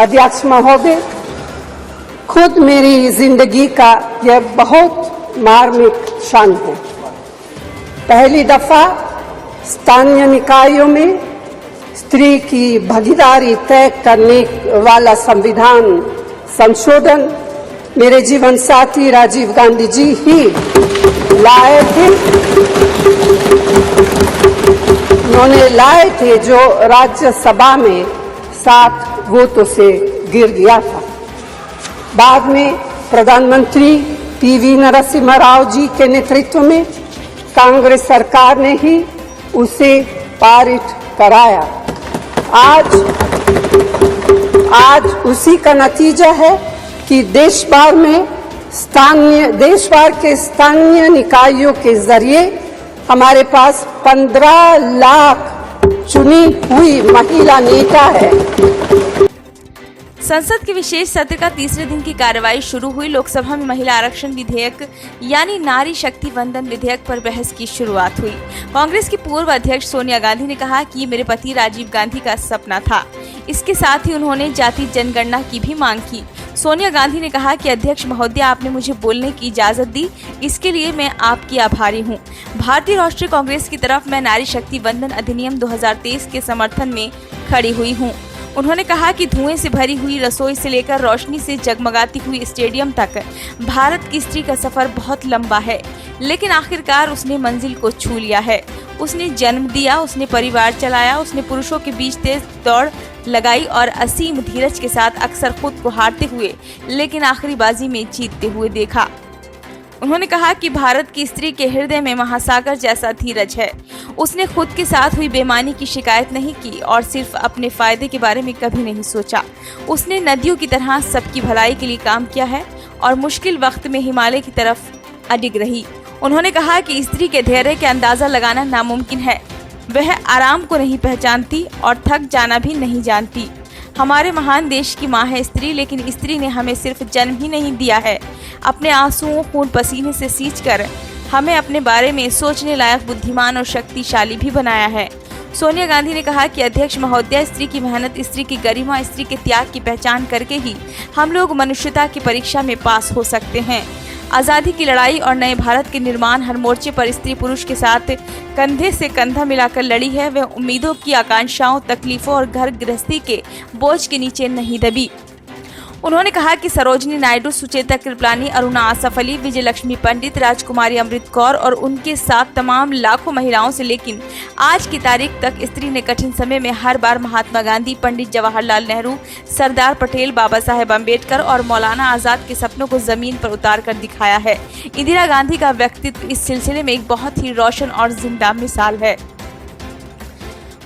अध्यक्ष महोदय, खुद मेरी जिंदगी का यह बहुत मार्मिक क्षण है। पहली दफा स्थानीय निकायों में स्त्री की भागीदारी तय करने वाला संविधान संशोधन मेरे जीवन साथी राजीव गांधी जी ही लाए थे। उन्होंने लाए थे जो राज्यसभा में 7 वोटों से गिर गया था। बाद में प्रधानमंत्री पीवी नरसिम्हा राव जी के नेतृत्व में कांग्रेस सरकार ने ही उसे पारित कराया। आज उसी का नतीजा है कि देश भर के स्थानीय निकायों के जरिए हमारे पास 15 लाख चुनी हुई महिला नेता है। संसद के विशेष सत्र का तीसरे दिन की कार्यवाही शुरू हुई। लोकसभा में महिला आरक्षण विधेयक यानी नारी शक्ति वंदन विधेयक पर बहस की शुरुआत हुई। कांग्रेस की पूर्व अध्यक्ष सोनिया गांधी ने कहा कि ये मेरे पति राजीव गांधी का सपना था। इसके साथ ही उन्होंने जाति जनगणना की भी मांग की। सोनिया गांधी ने कहा कि अध्यक्ष महोदय, आपने मुझे बोलने की इजाजत दी, इसके लिए मैं आपकी आभारी हूँ। भारतीय राष्ट्रीय कांग्रेस की तरफ मैं नारी शक्ति वंदन अधिनियम 2023 के समर्थन में खड़ी हुई हूँ। उन्होंने कहा कि धुएं से भरी हुई रसोई से लेकर रोशनी से जगमगाती हुई स्टेडियम तक भारत की स्त्री का सफर बहुत लंबा है, लेकिन आखिरकार उसने मंजिल को छू लिया है। उसने जन्म दिया, उसने परिवार चलाया, उसने पुरुषों के बीच तेज दौड़ लगाई और असीम धीरज के साथ अक्सर खुद को हारते हुए लेकिन आखिरी बाजी में जीतते हुए देखा। उन्होंने कहा कि भारत की स्त्री के हृदय में महासागर जैसा धीरज है। उसने खुद के साथ हुई बेईमानी की शिकायत नहीं की और सिर्फ अपने फायदे के बारे में कभी नहीं सोचा। उसने नदियों की तरह सबकी भलाई के लिए काम किया है और मुश्किल वक्त में हिमालय की तरफ अडिग रही। उन्होंने कहा कि स्त्री के धैर्य के अंदाजा लगाना नामुमकिन है। वह आराम को नहीं पहचानती और थक जाना भी नहीं जानती। हमारे महान देश की माँ है स्त्री, लेकिन स्त्री ने हमें सिर्फ जन्म ही नहीं दिया है, अपने आंसुओं खून पसीने से सींचकर हमें अपने बारे में सोचने लायक, बुद्धिमान और शक्तिशाली भी बनाया है। सोनिया गांधी ने कहा कि अध्यक्ष महोदय, स्त्री की मेहनत, स्त्री की गरिमा, स्त्री के त्याग की पहचान करके ही हम लोग मनुष्यता की परीक्षा में पास हो सकते हैं। आज़ादी की लड़ाई और नए भारत के निर्माण हर मोर्चे पर स्त्री पुरुष के साथ कंधे से कंधा मिलाकर लड़ी है। वह उम्मीदों की आकांक्षाओं, तकलीफों और घर गृहस्थी के बोझ के नीचे नहीं दबी। उन्होंने कहा कि सरोजिनी नायडू, सुचेता कृपलानी, अरुणा आसफ अली, विजयलक्ष्मी पंडित, राजकुमारी अमृत कौर और उनके साथ तमाम लाखों महिलाओं से लेकिन आज की तारीख तक स्त्री ने कठिन समय में हर बार महात्मा गांधी, पंडित जवाहरलाल नेहरू, सरदार पटेल, बाबा साहेब अम्बेडकर और मौलाना आजाद के सपनों को जमीन पर उतार कर दिखाया है। इंदिरा गांधी का व्यक्तित्व इस सिलसिले में एक बहुत ही रोशन और जिंदा मिसाल है।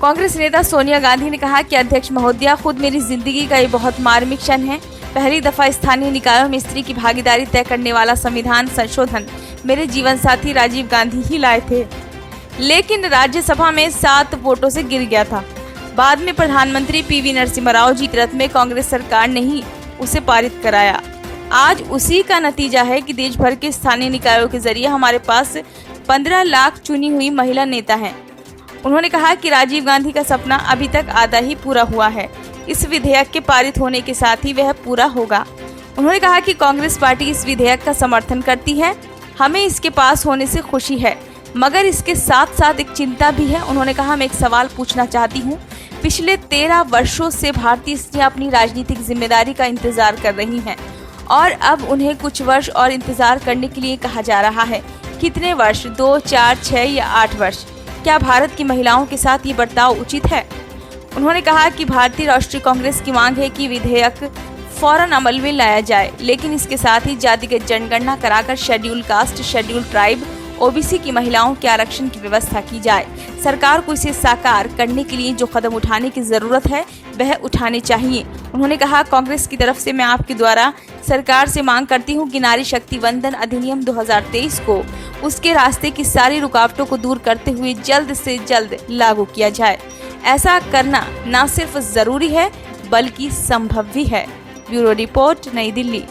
कांग्रेस नेता सोनिया गांधी ने कहा कि अध्यक्ष महोदया, खुद मेरी जिंदगी का ये बहुत मार्मिक क्षण है। पहली दफा स्थानीय निकायों में स्त्री की भागीदारी तय करने वाला संविधान संशोधन मेरे जीवन साथी राजीव गांधी ही लाए थे, लेकिन राज्यसभा में 7 वोटों से गिर गया था। बाद में प्रधानमंत्री पीवी नरसिम्हा राव जी के नेतृत्व में कांग्रेस सरकार ने ही उसे पारित कराया। आज उसी का नतीजा है कि देश भर के स्थानीय निकायों के जरिए हमारे पास 15 लाख चुनी हुई महिला नेता हैं। उन्होंने कहा कि राजीव गांधी का सपना अभी तक आधा ही पूरा हुआ है। इस विधेयक के पारित होने के साथ ही वह पूरा होगा। उन्होंने कहा कि कांग्रेस पार्टी इस विधेयक का समर्थन करती है। हमें इसके पास होने से खुशी है, मगर इसके साथ साथ एक चिंता भी है। उन्होंने कहा, मैं एक सवाल पूछना चाहती हूँ। पिछले 13 वर्षों से भारतीय स्त्रियां अपनी राजनीतिक जिम्मेदारी का इंतजार कर रही हैं और अब उन्हें कुछ वर्ष और इंतजार करने के लिए कहा जा रहा है। कितने वर्ष? 2, 4, 6 या 8 वर्ष? क्या भारत की महिलाओं के साथ ये बर्ताव उचित है? उन्होंने कहा कि भारतीय राष्ट्रीय कांग्रेस की मांग है कि विधेयक फौरन अमल में लाया जाए, लेकिन इसके साथ ही जातिगत जनगणना कराकर schedule caste, schedule tribe, OBC की महिलाओं के आरक्षण की व्यवस्था की जाए। सरकार को इसे साकार करने के लिए जो कदम उठाने की जरूरत है वह उठाने चाहिए। उन्होंने कहा, कांग्रेस की तरफ से मैं आपके द्वारा सरकार से मांग करती हूं कि नारी शक्ति वंदन अधिनियम 2023 को उसके रास्ते की सारी रुकावटों को दूर करते हुए जल्द से जल्द लागू किया जाए। ऐसा करना न सिर्फ जरूरी है बल्कि संभव भी है। ब्यूरो रिपोर्ट, नई दिल्ली।